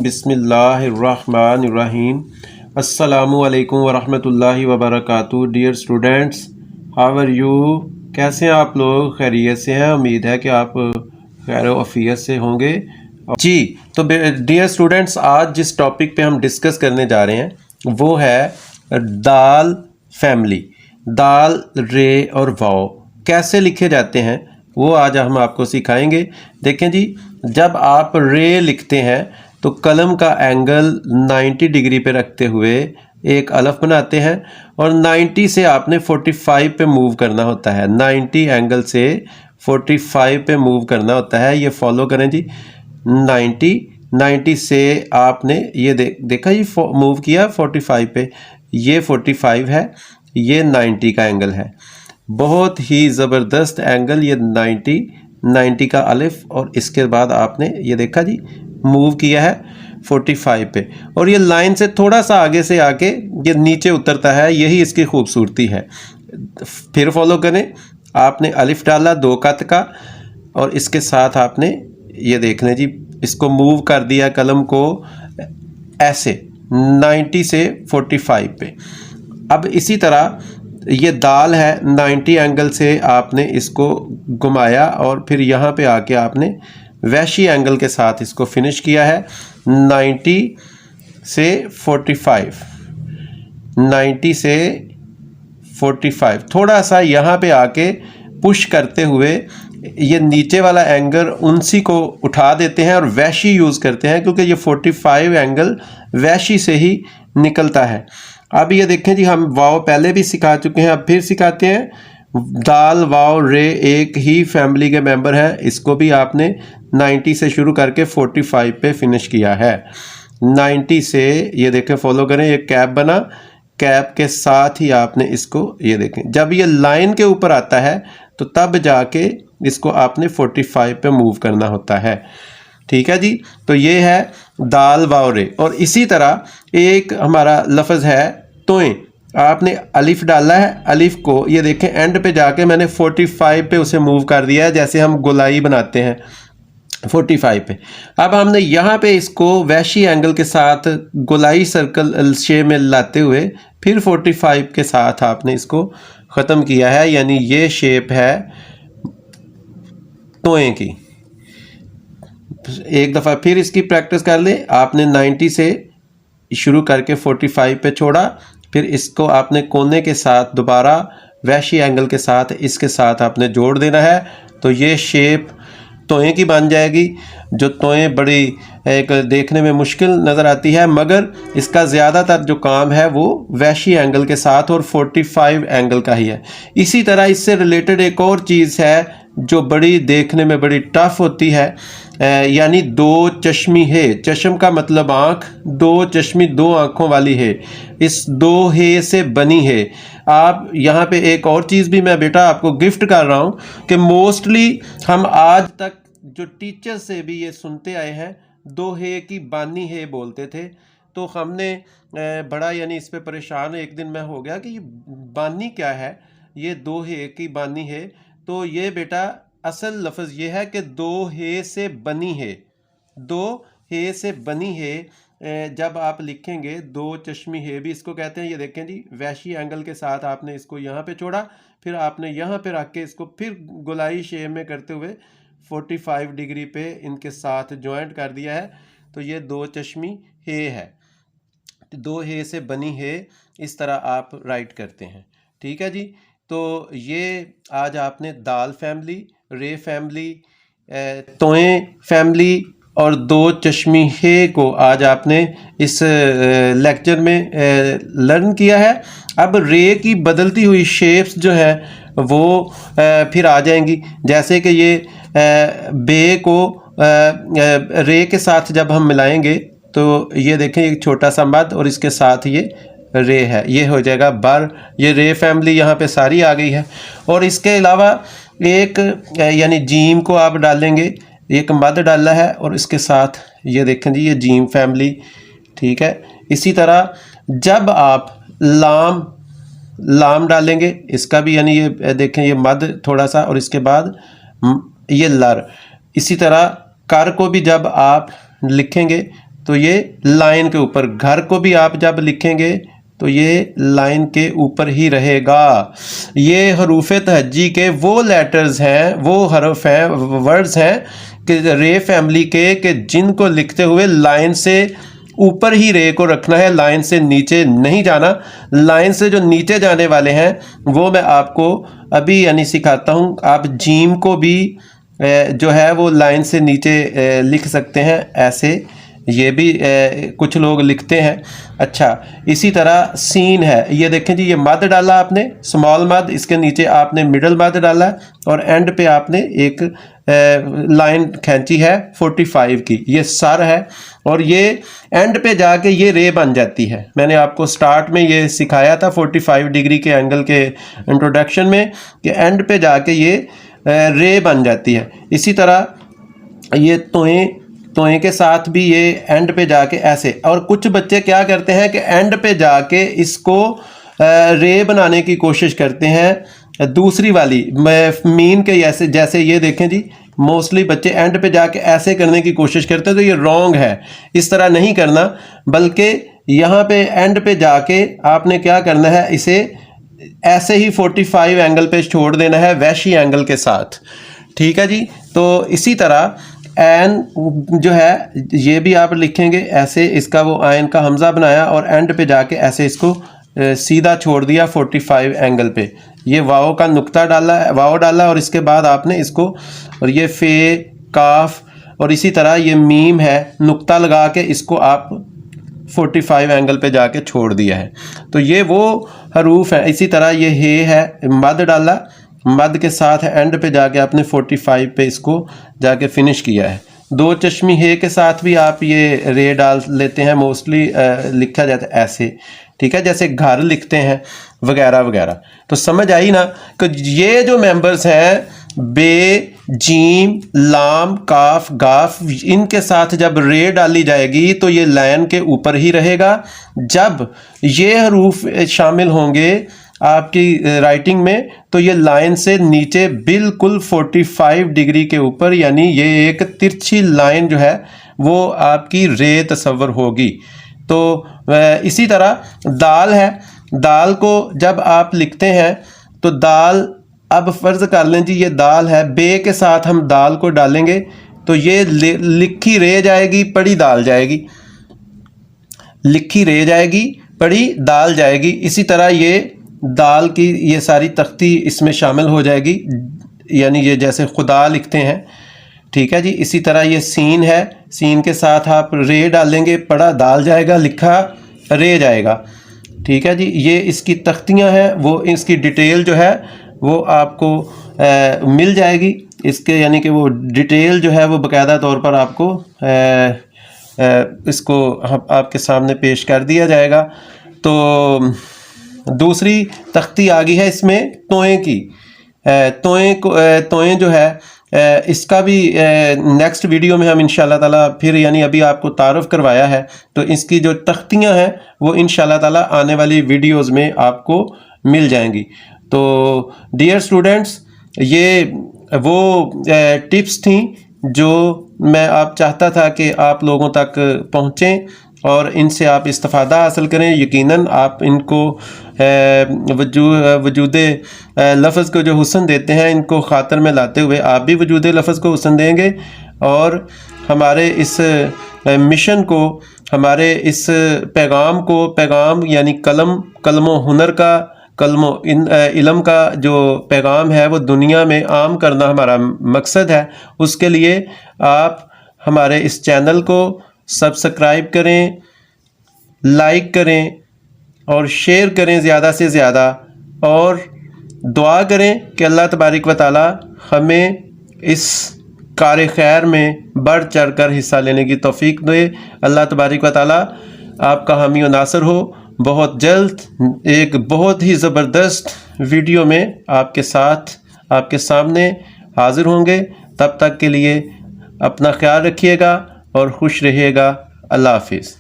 बिस्मिल्लाहिर्रहमानिर्रहीम। अस्सलामुअलैकुम वरहमतुल्लाहि वबरकातुहू। Dear students, how are you? कैसे हैं आप लोग? खैरियत से हैं? उम्मीद है कि आप खैर आफियत से होंगे जी। तो डियर स्टूडेंट्स, आज जिस टॉपिक पे हम डिस्कस करने जा रहे हैं वो है दाल फैमिली। दाल, रे और वाव कैसे लिखे जाते हैं वो आज हम आपको सिखाएंगे। देखें जी, जब आप रे लिखते हैं तो कलम का एंगल 90 डिग्री पे रखते हुए एक अलफ बनाते हैं और 90 से आपने 45 पे मूव करना होता है। 90 एंगल से 45 पे मूव करना होता है। ये फॉलो करें जी। 90 से आपने ये देखा ये मूव किया 45 पे। ये 45 है, ये 90 का एंगल है। बहुत ही ज़बरदस्त एंगल। ये 90 का अलिफ और इसके बाद आपने ये देखा जी मूव किया है 45 पे और ये लाइन से थोड़ा सा आगे से आके ये नीचे उतरता है। यही इसकी खूबसूरती है। फिर फॉलो करें। आपने अलिफ डाला 2 कत का और इसके साथ आपने ये देख लें जी, इसको मूव कर दिया कलम को ऐसे 90 से 45 पे। अब इसी तरह ये दाल है, 90 एंगल से आपने इसको घुमाया और फिर यहाँ पे आके आपने वैशी एंगल के साथ इसको फिनिश किया है 90 से 45। 90 से 45 थोड़ा सा यहाँ पे आके पुश करते हुए ये नीचे वाला एंगल उनसी को उठा देते हैं और वैशी यूज़ करते हैं, क्योंकि ये 45 एंगल वैशी से ही निकलता है। अब ये देखें जी, हम वाव पहले भी सिखा चुके हैं, अब फिर सिखाते हैं। दाल, वाव, रे एक ही फैमिली के मेंबर हैं। इसको भी आपने 90 से शुरू करके 45 पे फिनिश किया है। 90 से ये देखें, फॉलो करें। ये कैप बना, कैप के साथ ही आपने इसको ये देखें, जब ये लाइन के ऊपर आता है तो तब जाके इसको आपने 45 पे मूव करना होता है। ठीक है जी। तो ये है दाल, वाव, रे। और इसी तरह एक हमारा लफ्ज़ है तोएं। आपने अलिफ डाला है, अलिफ को ये देखें एंड पे जाके मैंने 45 पे उसे मूव कर दिया है, जैसे हम गोलाई बनाते हैं 45 पे। अब हमने यहाँ पे इसको वैशी एंगल के साथ गोलाई सर्कल शेप में लाते हुए फिर 45 के साथ आपने इसको ख़त्म किया है। यानी ये शेप है तोएं की। एक दफ़ा फिर इसकी प्रैक्टिस कर ले। आपने 90 से शुरू करके 45 पे छोड़ा, फिर इसको आपने कोने के साथ दोबारा वैशी एंगल के साथ इसके साथ आपने जोड़ देना है। तो ये शेप तोएं की बन जाएगी। जो तोएं बड़ी एक देखने में मुश्किल नज़र आती है, मगर इसका ज़्यादातर जो काम है वो वैशी एंगल के साथ और 45 एंगल का ही है। इसी तरह इससे रिलेटेड एक और चीज़ है जो बड़ी देखने में बड़ी टफ होती है, यानी 2 चश्मी है। चश्म का मतलब आँख, 2 चश्मी 2 आँखों वाली है। इस 2 है से बनी है। आप यहाँ पे एक और चीज़ भी मैं बेटा आपको गिफ्ट कर रहा हूँ कि मोस्टली हम आज तक जो टीचर से भी ये सुनते आए हैं 2 है की बानी है बोलते थे। तो हमने बड़ा यानी इस पे परेशान एक दिन मैं हो गया कि ये बानी क्या है, ये 2 है की बानी है। तो ये बेटा असल लफ्ज़ ये है कि 2 है से बनी है। 2 है से बनी है। जब आप लिखेंगे 2 चश्मी है भी इसको कहते हैं। ये देखें जी, वैशी एंगल के साथ आपने इसको यहाँ पे छोड़ा, फिर आपने यहाँ पे रख के इसको फिर गोलाई शेप में करते हुए 45 डिग्री पे इनके साथ जॉइंट कर दिया है। तो ये 2 चश्मी है। 2 है से बनी है, इस तरह आप राइट करते हैं। ठीक है जी। तो ये आज आपने दाल फैमिली, रे फैमिली, तोएं फैमिली और 2 चश्मी है को आज आपने इस लेक्चर में लर्न किया है। अब रे की बदलती हुई शेप्स जो है वो फिर आ जाएंगी। जैसे कि ये बे को रे के साथ जब हम मिलाएंगे तो ये देखें एक छोटा सा मद और इसके साथ ये रे है, ये हो जाएगा बर। ये रे फैमिली यहाँ पे सारी आ गई है। और इसके अलावा एक यानी जीम को आप डालेंगे, एक मद डाला है और इसके साथ ये देखें जी, ये जीम फैमिली। ठीक है। इसी तरह जब आप लाम डालेंगे, इसका भी यानी ये देखें ये मद थोड़ा सा और इसके बाद ये लर। इसी तरह कर को भी जब आप लिखेंगे तो ये लाइन के ऊपर, घर को भी आप जब लिखेंगे तो ये लाइन के ऊपर ही रहेगा। ये हरूफ तहज्जी के वो लेटर्स हैं, वो हरफ हैं, वर्ड्स हैं कि रे फैमिली के जिनको लिखते हुए लाइन से ऊपर ही रे को रखना है, लाइन से नीचे नहीं जाना। लाइन से जो नीचे जाने वाले हैं वो मैं आपको अभी यानी सिखाता हूँ। आप जीम को भी जो है वो लाइन से नीचे लिख सकते हैं, ऐसे ये भी कुछ लोग लिखते हैं। अच्छा, इसी तरह सीन है, ये देखें जी, ये मद डाला आपने, स्मॉल मद, इसके नीचे आपने मिडल मद डाला और एंड पे आपने एक लाइन खींची है 45 की, ये सर है और ये एंड पे जाके ये रे बन जाती है। मैंने आपको स्टार्ट में ये सिखाया था 45 डिग्री के एंगल के इंट्रोडक्शन में कि एंड पे जाके ये रे बन जाती है। इसी तरह ये तोएं के साथ भी ये एंड पे जाके ऐसे, और कुछ बच्चे क्या करते हैं कि एंड पे जाके इसको रे बनाने की कोशिश करते हैं दूसरी वाली मीन के, जैसे ये देखें जी, मोस्टली बच्चे एंड पे जाके ऐसे करने की कोशिश करते हैं, तो ये रॉन्ग है। इस तरह नहीं करना, बल्कि यहाँ पे एंड पे जाके आपने क्या करना है, इसे ऐसे ही 45 एंगल पे छोड़ देना है वैशी एंगल के साथ। ठीक है जी। तो इसी तरह एन जो है ये भी आप लिखेंगे ऐसे, इसका वो आयन का हमजा बनाया और एंड पे जाके ऐसे इसको सीधा छोड़ दिया 45 एंगल पे। ये वाव का नुक्ता डाला, वाव डाला और इसके बाद आपने इसको, और ये फे काफ और इसी तरह ये मीम है, नुक्ता लगा के इसको आप 45 एंगल पे जाके छोड़ दिया है। तो ये वो हरूफ है। इसी तरह ये हे है, मद डाला, मद के साथ एंड पे जाके आपने 45 पे इसको जाके फिनिश किया है। दो चश्मी हे के साथ भी आप ये रे डाल लेते हैं, मोस्टली लिखा जाता है ऐसे। ठीक है, जैसे घर लिखते हैं वगैरह वगैरह। तो समझ आई ना कि ये जो मेंबर्स हैं, बे, जीम, लाम, काफ, गाफ, इनके साथ जब रे डाली जाएगी तो ये लाइन के ऊपर ही रहेगा। जब ये हरूफ शामिल होंगे आपकी राइटिंग में तो ये लाइन से नीचे बिल्कुल 45 डिग्री के ऊपर, यानी ये एक तिरछी लाइन जो है वो आपकी रे तस्वर होगी। तो इसी तरह दाल है, दाल को जब आप लिखते हैं तो दाल, अब फ़र्ज़ कर लें जी ये दाल है, बे के साथ हम दाल को डालेंगे तो ये लिखी रे जाएगी, पढ़ी दाल जाएगी, लिखी रे जाएगी, पढ़ी दाल जाएगी। इसी तरह ये दाल की ये सारी तख्ती इसमें शामिल हो जाएगी, यानी ये जैसे खुदा लिखते हैं। ठीक है जी। इसी तरह ये सीन है, सीन के साथ आप रे डालेंगे, पढ़ा दाल जाएगा, लिखा रे जाएगा। ठीक है जी। ये इसकी तख्तियां हैं, वो इसकी डिटेल जो है वो आपको मिल जाएगी इसके, यानी कि वो डिटेल जो है वो बाकायदा तौर पर आपको इसको आपके सामने पेश कर दिया जाएगा। तो दूसरी तख्ती आ गई है इसमें तोएं की। तोएं जो है इसका भी नेक्स्ट वीडियो में हम इंशाल्लाह ताला फिर, यानी अभी आपको तारुफ करवाया है, तो इसकी जो तख्तियां हैं वो इंशाल्लाह ताला आने वाली वीडियोस में आपको मिल जाएंगी। तो डियर स्टूडेंट्स, ये वो टिप्स थी जो मैं आप चाहता था कि आप लोगों तक पहुँचें और इनसे आप इस्तिफ़ादा हासिल करें। यकीनन आप इनको वजूद लफ्ज़ को जो हुस्न देते हैं, इनको ख़ातर में लाते हुए आप भी वजूद लफ्ज़ को हुस्न देंगे और हमारे इस मिशन को, हमारे इस पैगाम यानी कलमो हुनर का, कलमो इल्म का जो पैगाम है वो दुनिया में आम करना हमारा मकसद है। उसके लिए आप हमारे इस चैनल को सब्सक्राइब करें, लाइक करें और शेयर करें ज़्यादा से ज़्यादा, और दुआ करें कि अल्लाह तबारिक व तआला हमें इस कार खैर में बढ़ चढ़ कर हिस्सा लेने की तौफीक दे। अल्लाह तबारिक व तआला आपका हामी व नासर हो। बहुत जल्द एक बहुत ही ज़बरदस्त वीडियो में आपके साथ, आपके सामने हाज़िर होंगे। तब तक के लिए अपना ख्याल रखिएगा और खुश रहिएगा। अल्लाह हाफिज़।